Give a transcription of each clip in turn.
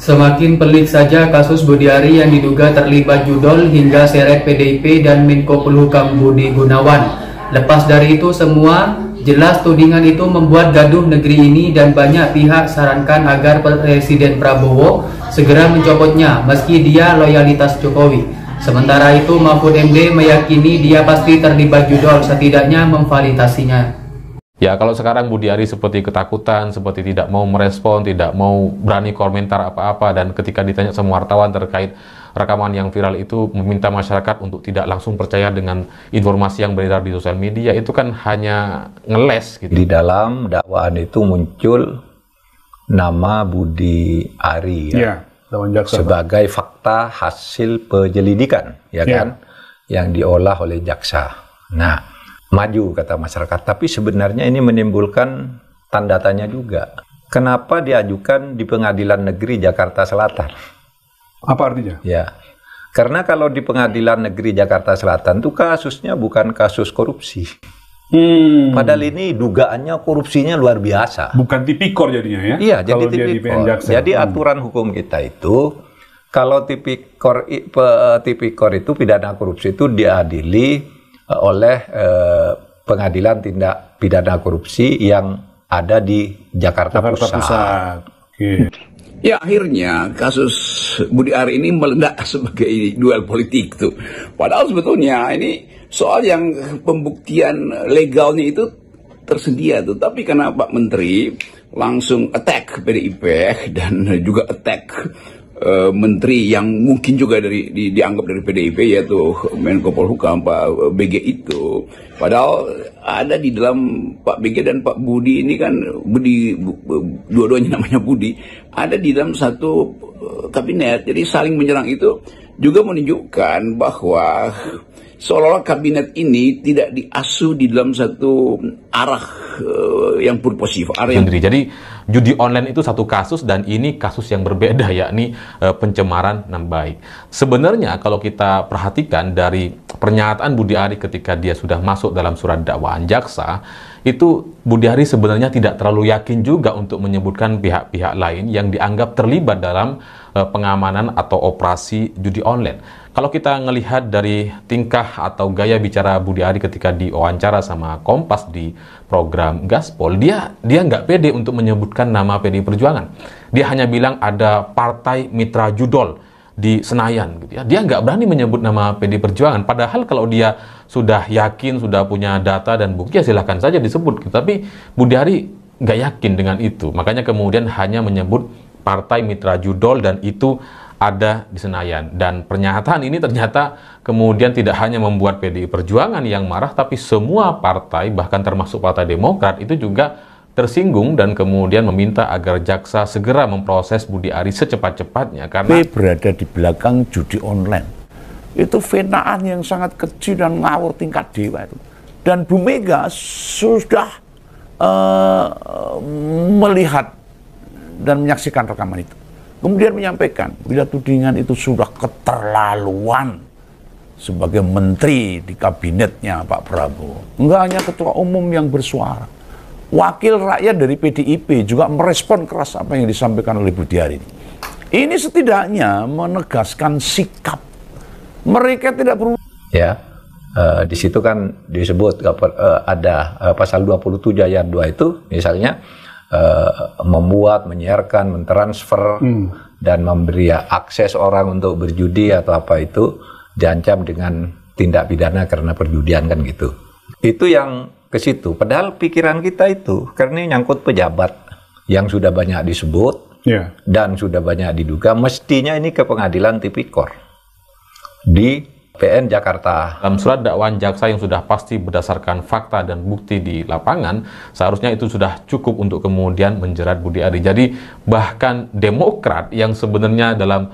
Semakin pelik saja kasus Budiari yang diduga terlibat judol hingga seret PDIP dan Menko Polhukam Budi Gunawan. Lepas dari itu semua, jelas tudingan itu membuat gaduh negeri ini dan banyak pihak sarankan agar Presiden Prabowo segera mencopotnya meski dia loyalitas Jokowi. Sementara itu Mahfud MD meyakini dia pasti terlibat judol, setidaknya memvalidasinya. Ya, kalau sekarang Budiari seperti ketakutan, seperti tidak mau merespon, tidak mau berani komentar apa-apa, dan ketika ditanya sama wartawan terkait rekaman yang viral itu, meminta masyarakat untuk tidak langsung percaya dengan informasi yang beredar di sosial media, itu kan hanya ngeles gitu. Di dalam dakwaan itu muncul nama Budi Ari ya, sebagai fakta hasil penyelidikan, ya kan, yang diolah oleh jaksa. Nah, maju kata masyarakat, tapi sebenarnya ini menimbulkan tanda tanya juga. Kenapa diajukan di Pengadilan Negeri Jakarta Selatan? Apa artinya? Ya, karena kalau di Pengadilan Negeri Jakarta Selatan itu kasusnya bukan kasus korupsi. Padahal ini dugaannya korupsinya luar biasa. Bukan tipikor jadinya ya? Iya, jadi tipikor. Jadi aturan hukum kita itu, kalau tipikor itu pidana korupsi itu diadili oleh pengadilan tindak pidana korupsi yang ada di Jakarta Pusat. Ya, akhirnya kasus Budi Ari ini meledak sebagai duel politik tuh. Padahal sebetulnya ini soal yang pembuktian legalnya itu tersedia tuh. Tapi karena Pak Menteri langsung attack PDIP dan juga attack menteri yang mungkin juga dianggap dari PDIP, yaitu Menko Polhukam Pak BG itu. Padahal ada di dalam Pak BG dan Pak Budi ini kan, dua-duanya namanya Budi, ada di dalam satu kabinet. Jadi saling menyerang itu juga menunjukkan bahwa seolah-olah kabinet ini tidak diasuh di dalam satu arah yang purposif. Jadi judi online itu satu kasus dan ini kasus yang berbeda, yakni pencemaran nama baik. Sebenarnya kalau kita perhatikan dari pernyataan Budi Ari ketika dia sudah masuk dalam surat dakwaan jaksa, itu Budi Ari sebenarnya tidak terlalu yakin juga untuk menyebutkan pihak-pihak lain yang dianggap terlibat dalam pengamanan atau operasi judi online. Kalau kita ngelihat dari tingkah atau gaya bicara Budi Ari ketika diwawancara sama Kompas di program Gaspol, dia nggak pede untuk menyebutkan nama PDI Perjuangan. Dia hanya bilang ada partai mitra judol di Senayan, gitu ya. Dia nggak berani menyebut nama PDI Perjuangan. Padahal kalau dia sudah yakin, sudah punya data dan bukti, ya silahkan saja disebut. Gitu. Tapi Budi Ari nggak yakin dengan itu. Makanya kemudian hanya menyebut partai mitra judol dan itu ada di Senayan. Dan pernyataan ini ternyata kemudian tidak hanya membuat PDI Perjuangan yang marah, tapi semua partai, bahkan termasuk Partai Demokrat, itu juga tersinggung dan kemudian meminta agar jaksa segera memproses Budi Ari secepat-cepatnya. Karena berada di belakang judi online. Itu fenaan yang sangat kecil dan ngawur tingkat dewa itu. Dan Bu Mega sudah melihat dan menyaksikan rekaman itu. Kemudian menyampaikan, bila tudingan itu sudah keterlaluan sebagai menteri di kabinetnya Pak Prabowo. Enggak hanya ketua umum yang bersuara. Wakil rakyat dari PDIP juga merespon keras apa yang disampaikan oleh Budi Ari. Ini setidaknya menegaskan sikap. Mereka tidak perlu. Ya, di situ kan disebut ada pasal 27 ayat 2 itu misalnya, membuat, menyiarkan, mentransfer, dan memberi akses orang untuk berjudi atau apa itu diancam dengan tindak pidana karena perjudian kan gitu. Itu yang ke situ. Padahal pikiran kita itu karena nyangkut pejabat yang sudah banyak disebut dan sudah banyak diduga, mestinya ini ke pengadilan tipikor di PN Jakarta. Dalam surat dakwaan jaksa yang sudah pasti berdasarkan fakta dan bukti di lapangan, seharusnya itu sudah cukup untuk kemudian menjerat Budi Ari. Jadi bahkan Demokrat yang sebenarnya dalam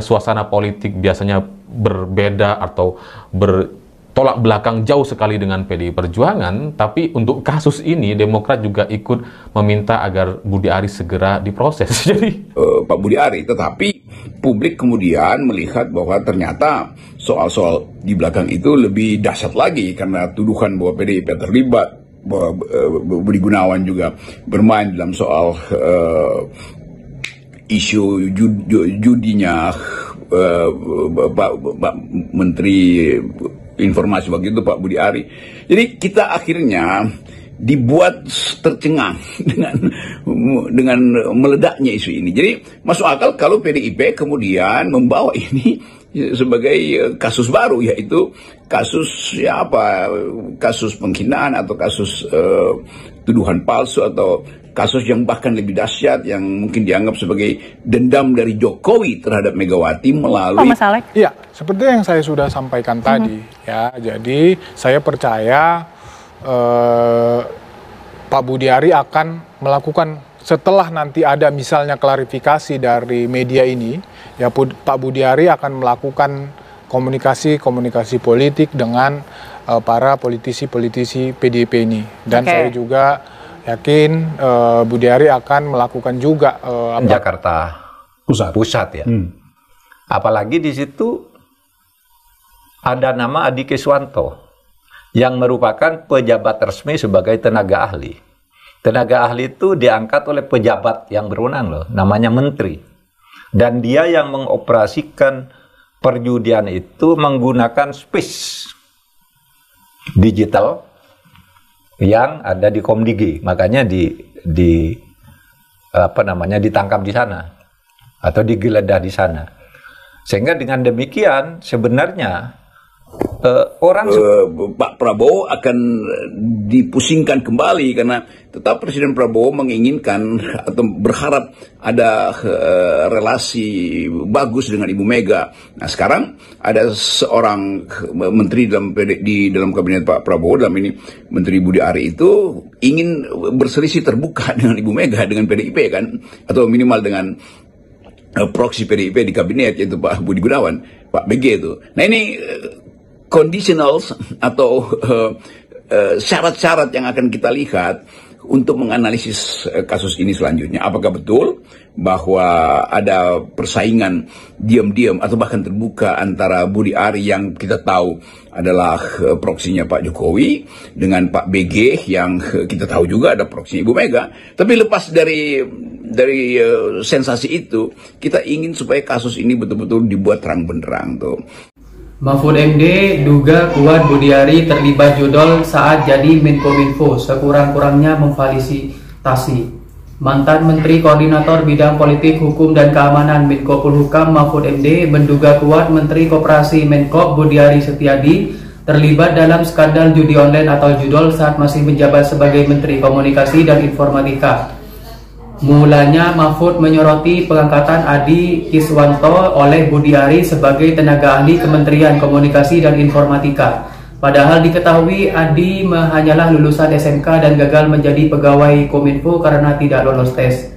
suasana politik biasanya berbeda atau bertolak belakang jauh sekali dengan PDI Perjuangan, tapi untuk kasus ini Demokrat juga ikut meminta agar Budi Ari segera diproses. Jadi Pak Budi Ari, tetapi publik kemudian melihat bahwa ternyata soal-soal di belakang itu lebih dahsyat lagi karena tuduhan bahwa PDIP terlibat, bahwa Budi Gunawan juga bermain dalam soal isu judinya Pak Menteri Informasi waktu itu Pak Budi Ari. Jadi kita akhirnya dibuat tercengang dengan meledaknya isu ini. Jadi masuk akal kalau PDIP kemudian membawa ini sebagai kasus baru, yaitu kasus kasus penghinaan atau kasus tuduhan palsu atau kasus yang bahkan lebih dahsyat yang mungkin dianggap sebagai dendam dari Jokowi terhadap Megawati melalui. Mas Alek? Iya, seperti yang saya sudah sampaikan tadi, ya. Jadi saya percaya Pak Budi Ari akan melakukan setelah nanti ada misalnya klarifikasi dari media ini, ya Pak Budi Ari akan melakukan komunikasi politik dengan para politisi PDIP ini. Dan saya juga yakin Budi Ari akan melakukan juga Jakarta Pusat ya. Apalagi di situ ada nama Adi Keswanto yang merupakan pejabat resmi sebagai tenaga ahli. Tenaga ahli itu diangkat oleh pejabat yang berwenang loh, namanya menteri. Dan dia yang mengoperasikan perjudian itu menggunakan space digital yang ada di Komdigi. Makanya ditangkap di sana atau digeledah di sana. Sehingga dengan demikian sebenarnya Pak Prabowo akan dipusingkan kembali karena tetap Presiden Prabowo menginginkan atau berharap ada relasi bagus dengan Ibu Mega. Nah sekarang ada seorang menteri di dalam kabinet Pak Prabowo, dalam ini Menteri Budi Ari itu ingin berselisih terbuka dengan Ibu Mega, dengan PDIP kan, atau minimal dengan proksi PDIP di kabinet, yaitu Pak Budi Gunawan, Pak BG itu. Nah ini conditionals atau syarat-syarat yang akan kita lihat untuk menganalisis kasus ini selanjutnya. Apakah betul bahwa ada persaingan diam-diam atau bahkan terbuka antara Budi Ari yang kita tahu adalah proksinya Pak Jokowi dengan Pak BG yang kita tahu juga ada proksi Ibu Mega. Tapi lepas dari sensasi itu, kita ingin supaya kasus ini betul-betul dibuat terang benderang tuh. Mahfud MD duga kuat Budi Ari terlibat judol saat jadi Menkominfo, sekurang-kurangnya memfasilitasi. Mantan Menteri Koordinator Bidang Politik, Hukum dan Keamanan Menko Polhukam Mahfud MD menduga kuat Menteri Koperasi Menkop Budi Ari Setiadi terlibat dalam skandal judi online atau judol saat masih menjabat sebagai Menteri Komunikasi dan Informatika. Mulanya Mahfud menyoroti pengangkatan Adi Keswanto oleh Budi Ari sebagai tenaga ahli Kementerian Komunikasi dan Informatika. Padahal diketahui Adi hanyalah lulusan SMK dan gagal menjadi pegawai Kominfo karena tidak lolos tes.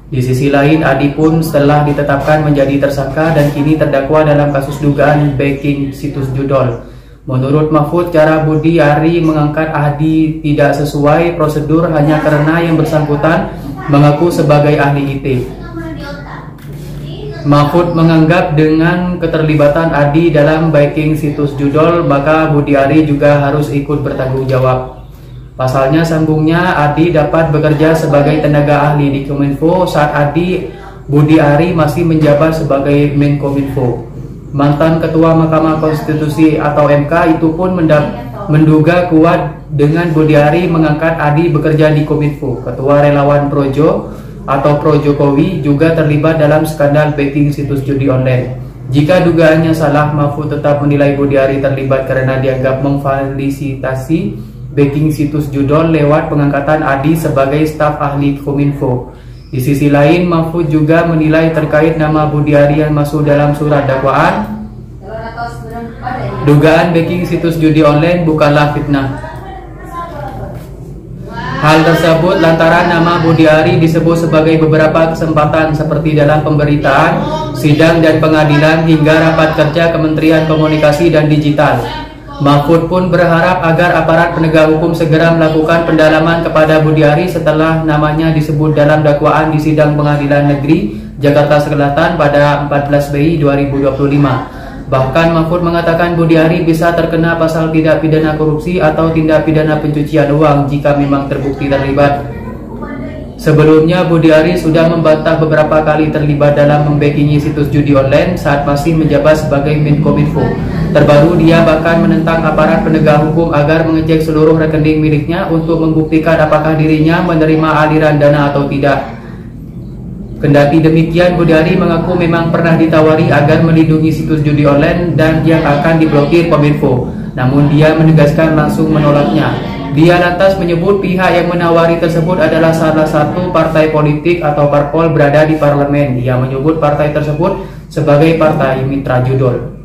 Di sisi lain, Adi pun setelah ditetapkan menjadi tersangka dan kini terdakwa dalam kasus dugaan backing situs judol. Menurut Mahfud, cara Budi Ari mengangkat Adi tidak sesuai prosedur hanya karena yang bersangkutan mengaku sebagai ahli IT. Mahfud menganggap dengan keterlibatan Adi dalam backing situs judol, maka Budi Ari juga harus ikut bertanggung jawab. Pasalnya sambungnya, Adi dapat bekerja sebagai tenaga ahli di Kominfo saat Budi Ari masih menjabat sebagai Menkominfo. Mantan Ketua Mahkamah Konstitusi atau MK itu pun menduga kuat dengan Budi Ari mengangkat Adi bekerja di Kominfo. Ketua Relawan Projo atau Pro Jokowi juga terlibat dalam skandal backing situs judi online. Jika dugaannya salah, Mahfud tetap menilai Budi Ari terlibat karena dianggap memfasilitasi backing situs judol lewat pengangkatan Adi sebagai staf ahli Kominfo. Di sisi lain, Mahfud juga menilai terkait nama Budi Ari yang masuk dalam surat dakwaan, dugaan backing situs judi online bukanlah fitnah. Hal tersebut lantaran nama Budi Ari disebut sebagai beberapa kesempatan seperti dalam pemberitaan, sidang dan pengadilan hingga rapat kerja Kementerian Komunikasi dan Digital. Mahfud pun berharap agar aparat penegak hukum segera melakukan pendalaman kepada Budi Ari setelah namanya disebut dalam dakwaan di sidang Pengadilan Negeri Jakarta Selatan pada 14 Mei 2025. Bahkan Mahfud mengatakan Budi Ari bisa terkena pasal tindak pidana korupsi atau tindak pidana pencucian uang jika memang terbukti terlibat. Sebelumnya, Budi Ari sudah membantah beberapa kali terlibat dalam membackingi situs judi online saat masih menjabat sebagai Menkominfo. Terbaru, dia bahkan menentang aparat penegak hukum agar mengecek seluruh rekening miliknya untuk membuktikan apakah dirinya menerima aliran dana atau tidak. Kendati demikian, Budi Ari mengaku memang pernah ditawari agar melindungi situs judi online dan yang akan diblokir Kominfo. Namun dia menegaskan langsung menolaknya. Dia lantas menyebut pihak yang menawari tersebut adalah salah satu partai politik atau parpol berada di parlemen. Dia menyebut partai tersebut sebagai partai mitra judol.